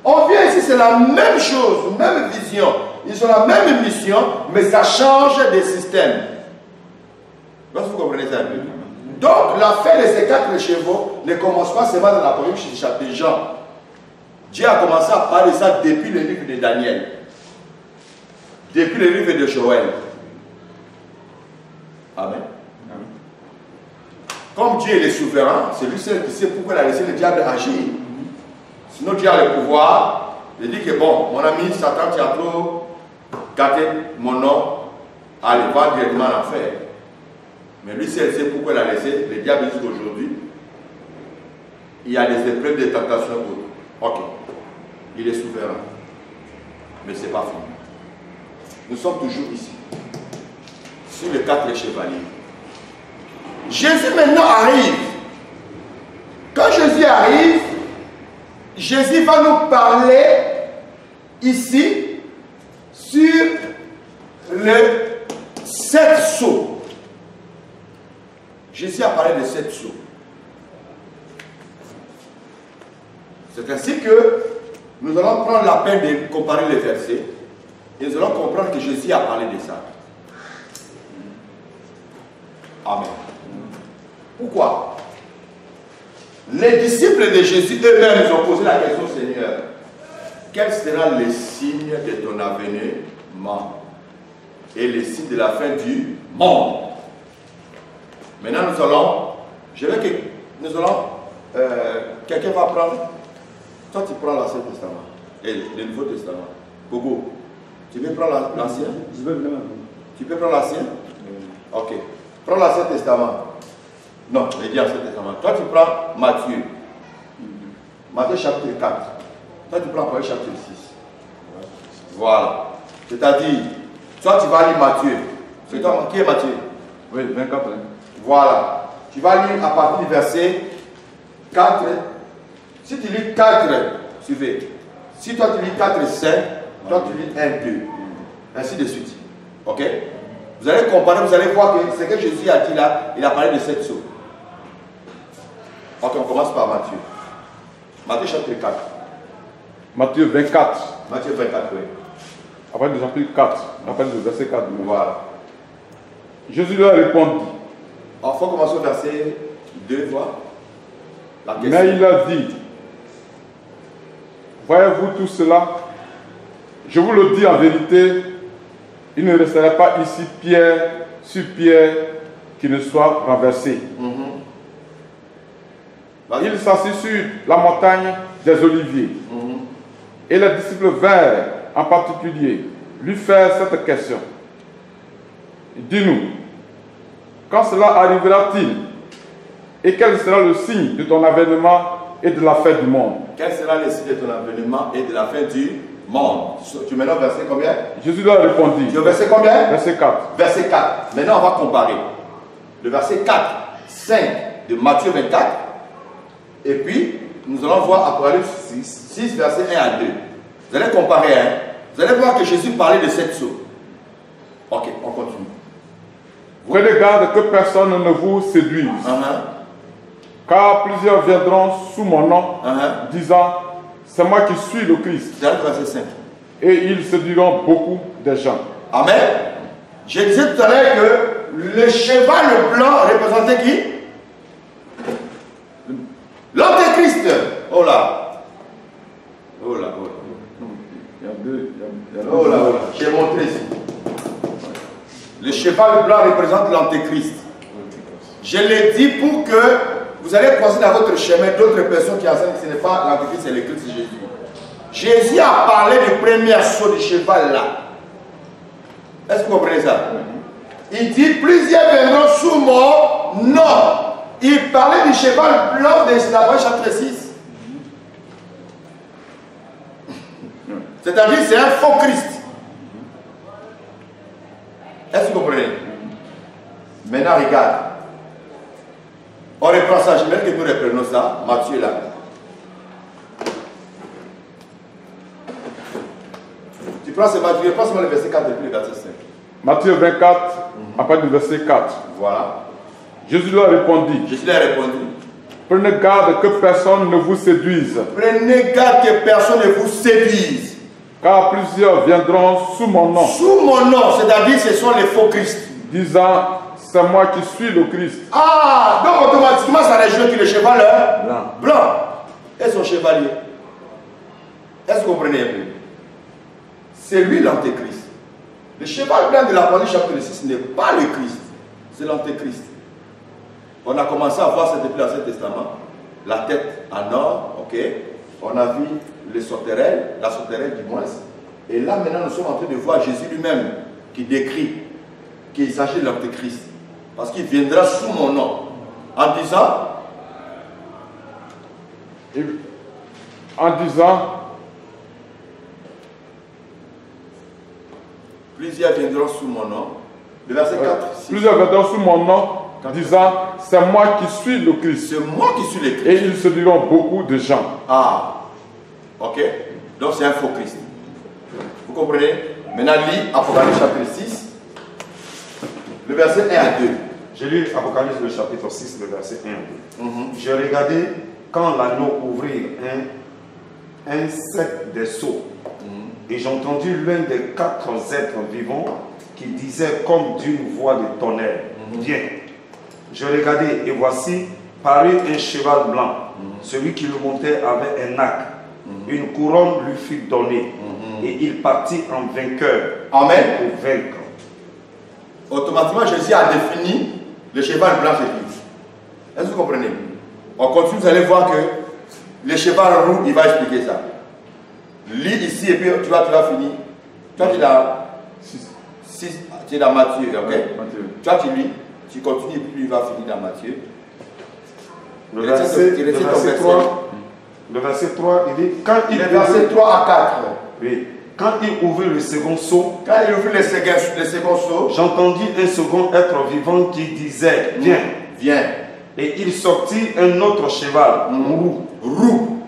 On vient ici, c'est la même chose, même vision. Ils ont la même mission, mais ça change de système. Est-ce que vous comprenez ça un peu? Donc, l'affaire de ces 4 chevaux ne commence pas seulement dans l'Apocalypse de Jean. Dieu a commencé à parler de ça depuis le livre de Daniel, depuis le livre de Joël. Amen. Comme Dieu est le souverain, c'est lui seul qui sait pourquoi il a laissé le diable agir. Sinon Dieu a le pouvoir de dire que bon, mon ami Satan, tu as trop gâté mon nom, allez, va directement en enfer. Mais lui seul sait pourquoi il a laissé le diable jusqu'aujourd'hui. Il y a des épreuves de tentation autres. Ok, il est souverain. Mais ce n'est pas fini. Nous sommes toujours ici, sur les 4 chevaliers. Jésus maintenant arrive. Quand Jésus arrive, Jésus va nous parler ici sur le 7 sceaux. Jésus a parlé de 7 sceaux. C'est ainsi que nous allons prendre la peine de comparer les versets et nous allons comprendre que Jésus a parlé de ça. Amen. Pourquoi? Les disciples de Jésus eux-mêmes ont posé la question, Seigneur, quel sera le signe de ton avènement et le signe de la fin du monde? Maintenant, quelqu'un va prendre, toi tu prends l'Ancien Testament et le Nouveau Testament. Gogo, tu veux prendre l'Ancien? Je veux vraiment. Tu peux prendre l'Ancien? Ok. Prends l'Ancien Testament. Non, je dis Ancien Testament. Toi tu prends Matthieu. Matthieu chapitre 4. Toi tu prends Apocalypse chapitre 6. Voilà. C'est-à-dire, toi tu vas lire Matthieu. C'est toi qui est Matthieu? Oui, 24. Voilà. Tu vas lire à partir du verset 4. Si tu lis 4, suivez. Si toi tu lis 4 et 5, toi tu lis 1, 2. Ainsi de suite. Ok? Vous allez comparer, vous allez voir que ce que Jésus a dit là, il a parlé de 7 sceaux. Ok, on commence par Matthieu. Matthieu chapitre 4. Matthieu 24. Matthieu 24, oui. Après le chapitre 4, après le verset 4. Voilà. Jésus leur répondit. Alors, il faut commencer au verset 2, voir. Mais il leur dit, voyez-vous tout cela? Je vous le dis en vérité, il ne resterait pas ici pierre sur pierre qui ne soit renversé. Il s'assit sur la montagne des Oliviers. Et les disciples vinrent en particulier lui faire cette question. Dis-nous, quand cela arrivera-t-il? Et quel sera le signe de ton avènement et de la fin du monde? Quel sera le signe de ton avènement et de la fin du monde? Tu mets là au verset combien? Jésus leur répondit. Tu es au verset combien? Verset 4. Verset 4. Maintenant, on va comparer. Le verset 4, 5 de Matthieu 24. Et puis, nous allons voir Apocalypse 6, verset 1 à 2. Vous allez comparer, hein? Vous allez voir que Jésus parlait de 7 sceaux. Ok, on continue. Prenez garde que personne ne vous séduise. Car plusieurs viendront sous mon nom, disant, c'est moi qui suis le Christ. Verset 5. Et ils séduiront beaucoup de gens. Amen. Je disais tout à l'heure que le cheval blanc représentait qui? L'Antéchrist. Oh là. Oh là, oh là. Il y a deux. Oh là, oh là. J'ai montré ici. Le cheval blanc représente l'Antéchrist. Je l'ai dit pour que vous allez croiser dans votre chemin d'autres personnes qui enseignent que ce n'est pas l'Antéchrist, c'est le Christ, c'est Jésus. Jésus a parlé du premier saut du cheval là. Est-ce que vous comprenez ça? Il dit plusieurs viendront sous mon nom. Il parlait du cheval blanc de la chapitre 6. C'est-à-dire c'est un faux Christ. Est-ce que vous comprenez? Maintenant regarde. On reprend ça, je veux que nous reprenons ça. Matthieu là. Tu prends ce Matthieu, prends seulement le verset 4 et puis le verset 5. Matthieu 24, après le verset 4. Voilà. Jésus leur répondit. Jésus leur répondit. Prenez garde que personne ne vous séduise. Prenez garde que personne ne vous séduise. Car plusieurs viendront sous mon nom. Sous mon nom, c'est-à-dire ce sont les faux Christ. Disant, c'est moi qui suis le Christ. Ah, donc automatiquement ça réjouit que le cheval blanc est son chevalier. Est-ce que vous comprenez un peu? C'est lui l'Antéchrist. Le cheval blanc de l'Apocalypse chapitre 6 n'est pas le Christ, c'est l'Antéchrist. On a commencé à voir ça depuis l'Ancien Testament. La tête en or, ok. On a vu les sauterelles, la sauterelle du moins. Et là maintenant nous sommes en train de voir Jésus lui-même qui décrit qu'il s'agit de l'Antéchrist. Parce qu'il viendra sous mon nom. En disant, plusieurs viendront sous mon nom. Le verset 4. Plusieurs viendront sous mon nom, disant, c'est moi qui suis le Christ. C'est moi qui suis le Christ. Et ils se diront beaucoup de gens. Ah, ok. Donc c'est un faux Christ. Vous comprenez? Maintenant, lis Apocalypse chapitre 6, le verset 1 à 2. J'ai lu Apocalypse le chapitre 6, le verset 1 à 2. J'ai regardé quand l'anneau ouvrit un sept des sceaux. Et j'ai entendu l'un des 4 êtres vivants qui disait comme d'une voix de tonnerre, viens. Je regardais et voici parut un cheval blanc. Celui qui le montait avait un arc. Une couronne lui fut donnée. Et il partit en vainqueur. Amen. Pour vaincre. Automatiquement, Jésus a défini le cheval blanc c'est qui. Est-ce que vous comprenez? On continue, vous allez voir que le cheval roux, il va expliquer ça. Lis ici et puis tu vas finir. Toi, tu es dans 6, tu es dans Matthieu, ok? Matthieu. Toi, tu lis, tu continues et puis il va finir dans Matthieu. Le verset 3, il dit, le verset 3 à 4. Oui. quand il ouvrit le second seau, quand il ouvrit le second seau, j'entendis un second être vivant qui disait, viens. Viens. Et il sortit un autre cheval, Roux.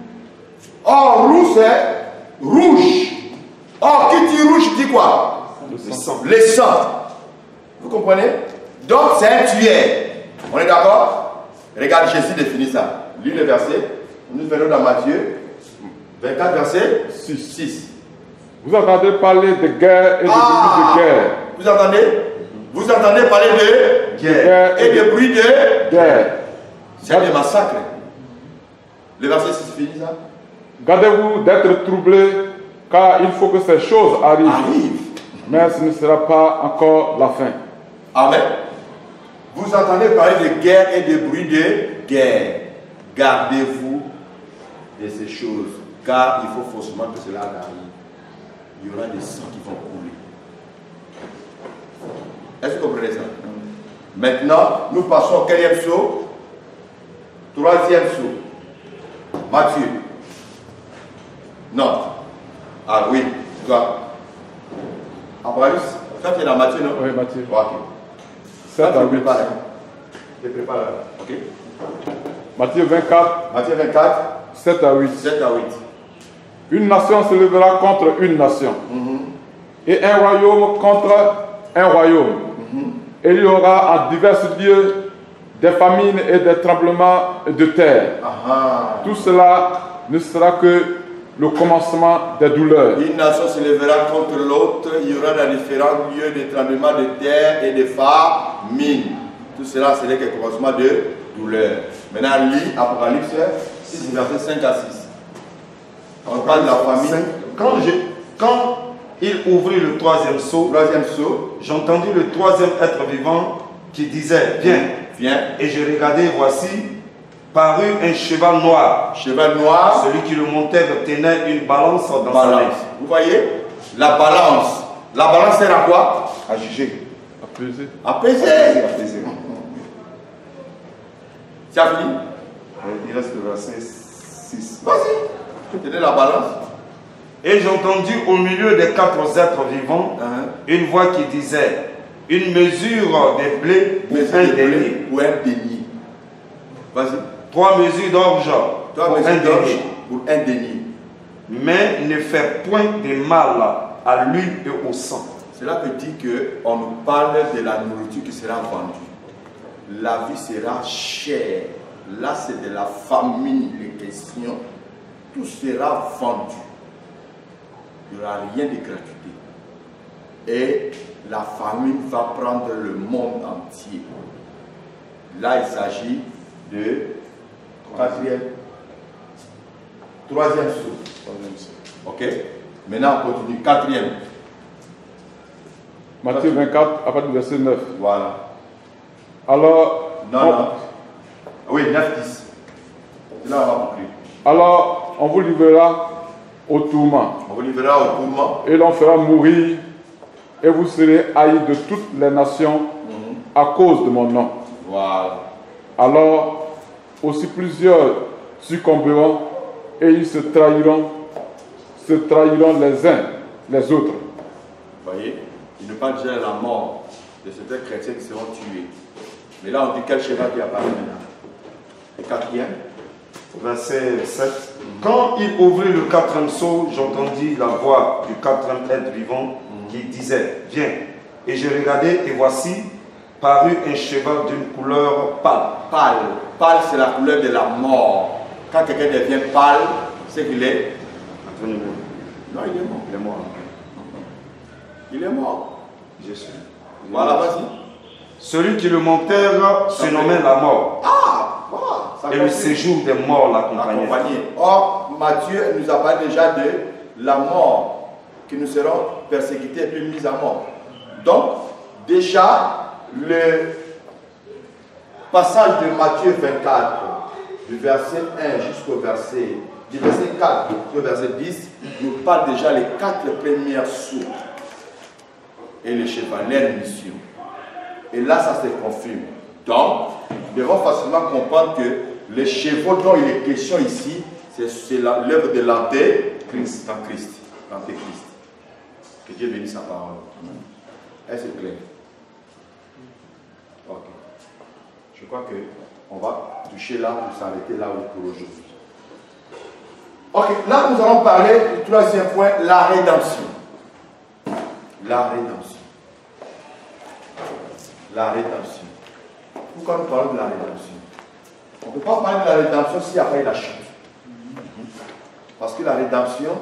Or, roux, c'est rouge. Or, qui dit rouge, dit quoi? le sang. Le sang. Vous comprenez? Donc, c'est un tueur. On est d'accord? Regarde, Jésus définit ça. Lis le verset. Nous venons dans Matthieu 24, verset 6. Vous entendez parler de guerre et de bruit de guerre. Vous entendez? Vous entendez parler de guerre et de bruit de guerre. C'est des massacres. Le verset 6 finit ça. Gardez-vous d'être troublés, car il faut que ces choses arrivent. Mais ce ne sera pas encore la fin. Amen. Vous entendez parler de guerre et de bruit de guerre. Gardez-vous de ces choses, car il faut forcément que cela arrive. Il y aura des sangs qui vont couler. Est-ce que vous comprenez ça? Maintenant, nous passons au 4e saut, 3e saut. Matthieu. Non. Ah oui, toi. Apocalypse. Ça, tu es dans Matthieu, non? Oui, Matthieu. Ok. 7 à 8. Je prépare là. Ok. Matthieu 24. Matthieu 24. 7 à 8. 7 à 8. Une nation se lèvera contre une nation. Et un royaume contre un royaume. Et il y aura en divers lieux des famines et des tremblements de terre. Tout cela ne sera que le commencement des douleurs. Une nation se lèvera contre l'autre. Il y aura dans différents lieux des tremblements de terre et des famines. Tout cela serait que le commencement de douleurs. Maintenant, lis Apocalypse 6, verset 5 à 6. On parle de la famine. Quand il ouvrit le 3e seau, j'entendis le 3e être vivant qui disait, viens. Et je regardais, voici, parut un cheval noir. Cheval noir. Celui qui le montait tenait une balance dans sa main. Vous voyez? La balance. La balance sert à quoi? À juger. À peser. À peser. Tu as fini? Il reste le verset 6. Vas-y. Tenez la balance. Et j'entendis au milieu des 4 êtres vivants une voix qui disait, une mesure de blé pour un denier. Pour un denier. Vas-y. 3 mesures d'orge pour un denier. Mais ne fait point de mal à l'huile et au sang. Cela veut dire qu'on nous parle de la nourriture qui sera vendue. La vie sera chère. Là, c'est de la famine, les questions. Tout sera vendu. Il n'y aura rien de gratuité. Et la famine va prendre le monde entier. Là, il s'agit de 3e saut. Ok. Maintenant, on continue. 4e. Matthieu 24, à partir du verset 9. Voilà. Alors. Non. Oui, 9-10. Là, on va conclure. Alors, on vous livrera au tourment. On vous livrera au tourment. Et l'on fera mourir. Et vous serez haïs de toutes les nations à cause de mon nom. Voilà. Alors, aussi plusieurs succomberont et ils se trahiront les uns les autres. Vous voyez, il ne parle déjà de la mort de certains chrétiens qui seront tués. Mais là, on dit quel cheval qui apparaît maintenant? Le 4e. Verset 7. Quand il ouvrit le 4e seau, j'entendis la voix du 4e être vivant qui disait, viens. Et je regardai et voici, parut un cheval d'une couleur pâle. Pâle, c'est la couleur de la mort. Quand quelqu'un devient pâle, c'est qu'il est... Non, il est mort. Il est mort. Il est mort. Je suis. Voilà, vas-y. Celui qui le montèrent se nommait la mort. Voilà. Et le séjour des morts l'accompagnait. Or, Matthieu nous a parlé déjà de la mort, qui nous seront persécutés et puis mis à mort. Donc, déjà, le passage de Matthieu 24, du verset 1 jusqu'au verset, du verset 4 jusqu'au verset 10, nous parle déjà les 4 premières sources et les chevaliers mission. Et là, ça se confirme. Donc, nous devons facilement comprendre que les chevaux dont il est question ici, c'est l'œuvre de l'antéchrist. Que Dieu bénisse sa parole. Est-ce clair? Ok. Je crois qu'on va toucher là pour s'arrêter là pour aujourd'hui. Ok, là nous allons parler du troisième point, la rédemption. La rédemption. La rédemption. Pourquoi nous parlons de la rédemption? On ne peut pas parler de la rédemption s'il n'y a pas eu la chute. Parce que la rédemption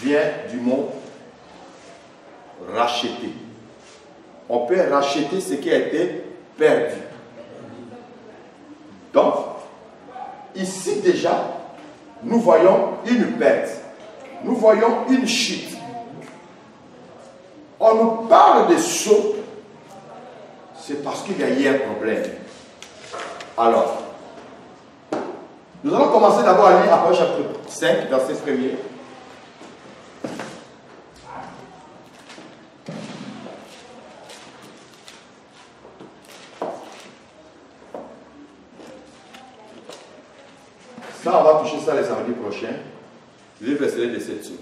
vient du mot racheter. On peut racheter ce qui a été perdu. Donc, ici déjà, nous voyons une perte. Nous voyons une chute. On nous parle de saut. C'est parce qu'il y a eu un problème. Alors, nous allons commencer d'abord à lire Apocalypse chapitre 5, verset 1er. Ça, on va toucher ça les samedis prochains. Je vais verser les 17 sous.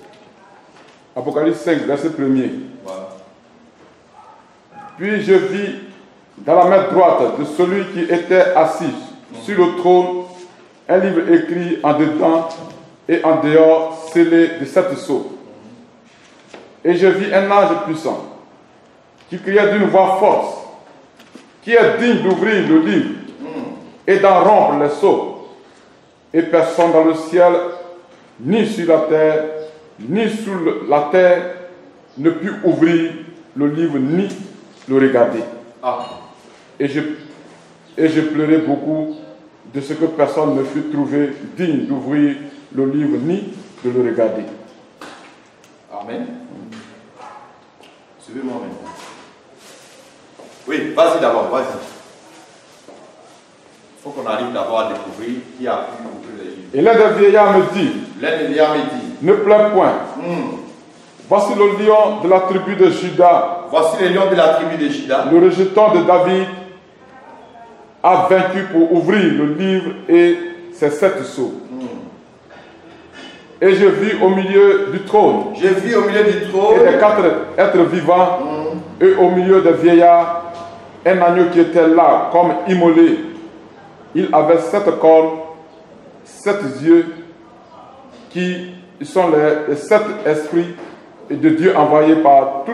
Apocalypse 5, verset 1er. Voilà. Puis je vis dans la main droite de celui qui était assis sur le trône un livre écrit en dedans et en dehors, scellé de 7 sceaux. Et je vis un ange puissant qui criait d'une voix forte, qui est digne d'ouvrir le livre et d'en rompre les sceaux. Et personne dans le ciel, ni sur la terre, ni sous la terre, ne put ouvrir le livre ni le regarder. Ah. Et je pleurais beaucoup de ce que personne ne fut trouvé digne d'ouvrir le livre ni de le regarder. Amen. Suivez-moi maintenant. Oui, vas-y d'abord, vas-y. Il faut qu'on arrive d'abord à découvrir qui a pu ouvrir les livres. Et l'un des vieillards me dit, ne pleure point. Voici le lion de la tribu de Juda. Voici le lion de la tribu de Juda. Le rejeton de David a vaincu pour ouvrir le livre et ses 7 sceaux. Et je vis au milieu du trône. Je vis au milieu du trône. Et des 4 êtres vivants. Et au milieu des vieillards, un agneau qui était là, comme immolé. Il avait 7 cornes, 7 yeux, qui sont les 7 esprits de Dieu envoyés par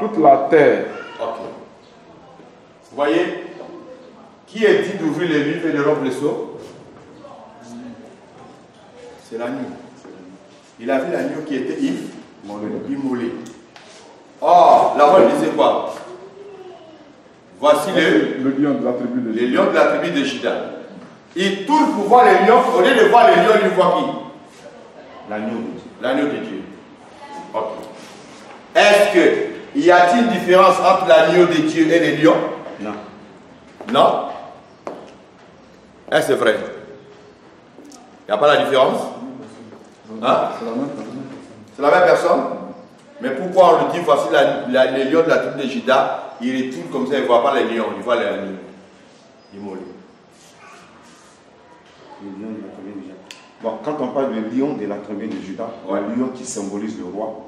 toute la terre. Ok. Vous voyez, qui est dit d'ouvrir les livres et de rompre les sceaux? C'est l'agneau. Il a vu l'agneau qui était immolé. Oh, la voix disait quoi? Voici le lion de la tribu de Juda. Le lion de la tribu de Juda. Il tourne pour voir les lions. Au lieu de voir les lions, il voit qui? L'agneau de Dieu. L'agneau de Dieu. Ok. Est-ce qu'il y a-t-il une différence entre l'agneau de Dieu et les lions? Non. Non? Est-ce que c'est vrai? Il n'y a pas la différence? Hein? C'est la même personne. Mais pourquoi on le dit, voici les lions de la tribu de Juda, il retourne comme ça, il ne voit pas les lions, il voit les agneaux. Immolés. Le lion de la tribu de Juda. Bon, quand on parle de lion de la tribu de Juda, le lion qui symbolise le roi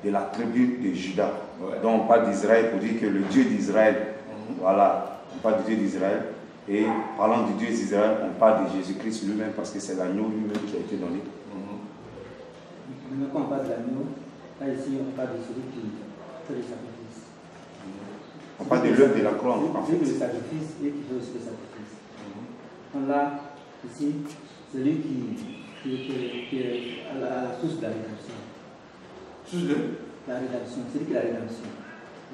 de la tribu de Juda. Donc on parle d'Israël pour dire que le Dieu d'Israël, voilà, on parle du Dieu d'Israël. Et parlant du Dieu d'Israël, on parle de Jésus-Christ lui-même parce que c'est l'agneau lui-même qui a été donné. Quand on parle de l'agneau, là ici on parle de celui qui fait le sacrifice. On parle de l'œuvre de la croix en fait. Le sacrifice et qui fait aussi le sacrifice. Donc là, ici, celui qui est à la source de la rédemption. Source de la rédemption, celui qui est la rédemption.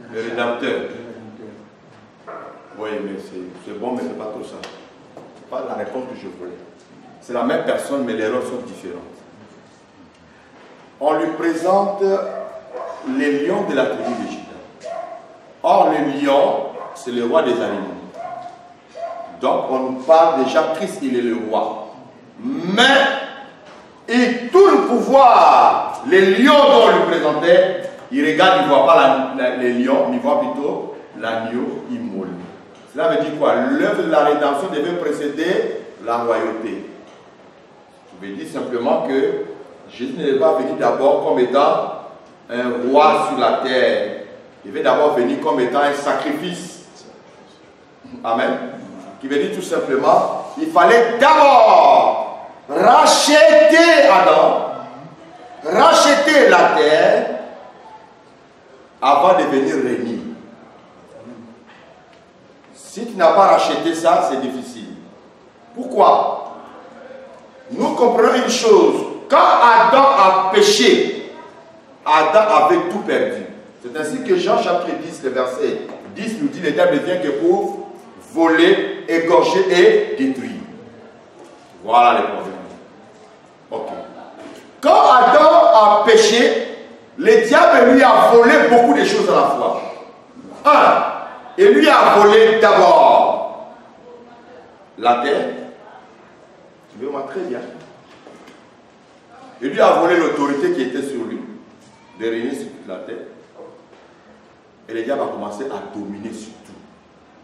Le rédempteur. Le rédempteur. Oui, mais c'est bon, mais ce n'est pas tout ça. Ce n'est pas la réponse que je voulais. C'est la même personne, mais les rôles sont différents. On lui présente les lions de la tribu de Juda. Or, le lion, c'est le roi des animaux. Donc, on nous parle déjà, Christ, il est le roi. Mais, il tourne pour voir les lions dont on lui présentait. Il regarde, il ne voit pas les lions, mais il voit plutôt l'agneau immolé. Cela veut dire quoi? L'œuvre de la rédemption devait précéder la royauté. Je veux dire simplement que Jésus n'est pas venu d'abord comme étant un roi sur la terre devait d'abord venir comme étant un sacrifice. Amen. Qui veut dire tout simplement, il fallait d'abord racheter Adam, racheter la terre, avant de venir régner. Si tu n'as pas racheté ça, c'est difficile. Pourquoi? Nous comprenons une chose. Quand Adam a péché, Adam avait tout perdu. C'est ainsi que Jean chapitre 10, le verset 10 nous dit, le diable ne vient que pour voler, égorger et détruire. Voilà le problème. Ok. Quand Adam a péché, le diable lui a volé beaucoup de choses à la fois. Il lui a volé d'abord la terre. Tu veux moi très bien. Il lui a volé l'autorité qui était sur lui, de régner sur toute la terre. Et le diable a commencé à dominer sur tout.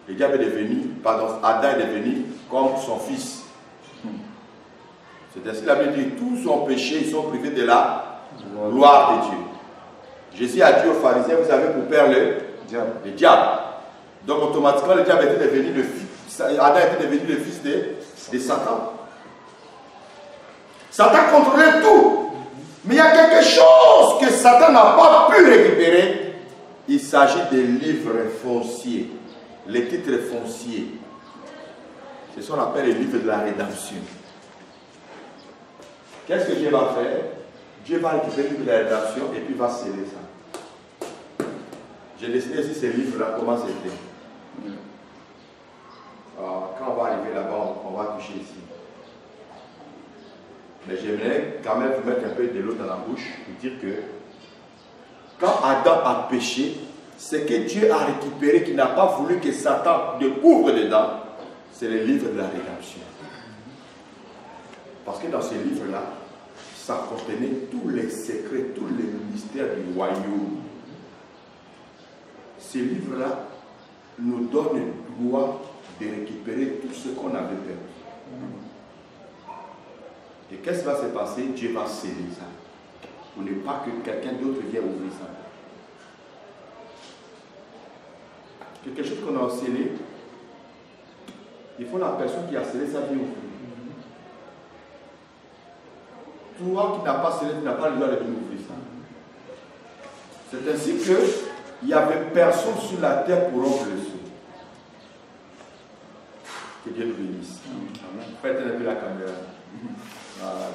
Le diable est devenu, Adam est devenu comme son fils. C'est ainsi que la Bible dit, tous ont péché, ils sont privés de la gloire de Dieu. Jésus a dit aux pharisiens, vous avez pour père le diable. Donc automatiquement, le diable était devenu le fils, Adam était devenu le fils de Satan. Satan contrôlait tout. Mais il y a quelque chose que Satan n'a pas pu récupérer. Il s'agit des livres fonciers, les titres fonciers. C'est ce qu'on appelle les livres de la rédemption. Qu'est-ce que Dieu va faire? Dieu va récupérer les livres de la rédemption et puis va sceller ça. J'ai décidé si ces livres-là, comment c'était. Quand on va arriver là-bas, on va toucher ici. Mais j'aimerais quand même vous mettre un peu de l'eau dans la bouche et dire que quand Adam a péché, ce que Dieu a récupéré, qui n'a pas voulu que Satan découvre dedans, c'est le livre de la rédemption. Parce que dans ces livres-là, ça contenait tous les secrets, tous les mystères du royaume. Ces livres-là nous donnent le droit de récupérer tout ce qu'on avait perdu. Et qu'est-ce qui va se passer? Dieu va sceller ça. Pour ne pas que quelqu'un d'autre vienne ouvrir ça. Quelque chose qu'on a scellé, il faut la personne qui a scellé ça vienne ouvrir. Toi qui n'as pas scellé, tu n'as pas le droit de ouvrir ça. C'est ainsi qu'il n'y avait personne sur la terre pour rompre le sceau. Que Dieu nous bénisse. Faites un peu la caméra. Voilà.